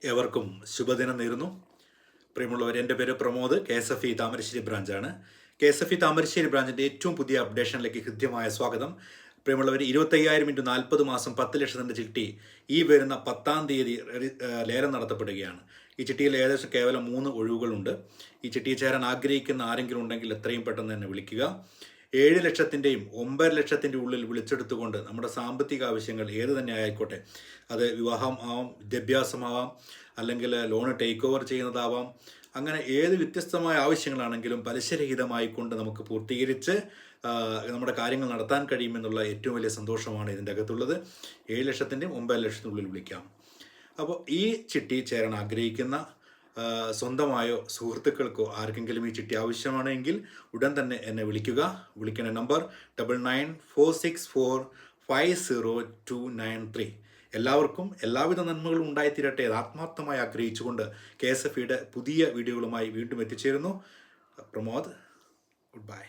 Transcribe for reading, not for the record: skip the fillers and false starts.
ഏവർക്കും ശുഭദിനം നേരുന്നു. പ്രിയമുള്ളവർ, എൻ്റെ പേര് പ്രമോദ്, KSFE താമരശ്ശേരി ബ്രാഞ്ചാണ്. KSFE താമരശ്ശേരി ബ്രാഞ്ചിൻ്റെ ഏറ്റവും പുതിയ അപ്ഡേഷനിലേക്ക് ഹൃദ്യമായ സ്വാഗതം. പ്രിയമുള്ളവർ, 25,000 ഇൻറ്റു 40 മാസം 10 ലക്ഷത്തിൻ്റെ ചിട്ടി ഈ വരുന്ന 10-ാം തീയതി ലേലം നടത്തപ്പെടുകയാണ്. ഈ ചിട്ടിയിൽ ഏകദേശം കേവലം 3 ഒഴിവുകളുണ്ട്. ഈ ചിട്ടിയിൽ ചേരാൻ ആഗ്രഹിക്കുന്ന ആരെങ്കിലും ഉണ്ടെങ്കിൽ എത്രയും പെട്ടെന്ന് തന്നെ വിളിക്കുക. 7 ലക്ഷത്തിൻ്റെയും 9 ലക്ഷത്തിൻ്റെ ഉള്ളിൽ വിളിച്ചെടുത്തുകൊണ്ട് നമ്മുടെ സാമ്പത്തിക ആവശ്യങ്ങൾ ഏത് തന്നെ ആയിക്കോട്ടെ, അത് വിവാഹം ആവാം, വിദ്യാഭ്യാസമാവാം, അല്ലെങ്കിൽ ലോണ് ടേക്ക് ഓവർ ചെയ്യുന്നതാവാം, അങ്ങനെ ഏത് വ്യത്യസ്തമായ ആവശ്യങ്ങളാണെങ്കിലും പലിശരഹിതമായി കൊണ്ട് നമുക്ക് പൂർത്തീകരിച്ച് നമ്മുടെ കാര്യങ്ങൾ നടത്താൻ കഴിയുമെന്നുള്ള ഏറ്റവും വലിയ സന്തോഷമാണ് ഇതിൻ്റെ അകത്തുള്ളത്. 7 ലക്ഷത്തിൻ്റെയും 9 ലക്ഷത്തിനുള്ളിൽ വിളിക്കാം. അപ്പോൾ ഈ ചിട്ടി ചേരാൻ ആഗ്രഹിക്കുന്ന സ്വന്തമായോ സുഹൃത്തുക്കൾക്കോ ആർക്കെങ്കിലും ഈ ചിട്ടി ആവശ്യമാണെങ്കിൽ ഉടൻ തന്നെ എന്നെ വിളിക്കുക. വിളിക്കുന്ന നമ്പർ 9946450293. എല്ലാവർക്കും എല്ലാവിധ നന്മകളും ഉണ്ടായിത്തീരട്ടെ ആത്മാർത്ഥമായി ആഗ്രഹിച്ചുകൊണ്ട് KSFEയുടെ പുതിയ വീഡിയോകളുമായി വീണ്ടും എത്തിച്ചേരുന്നു. Pramod, good bye.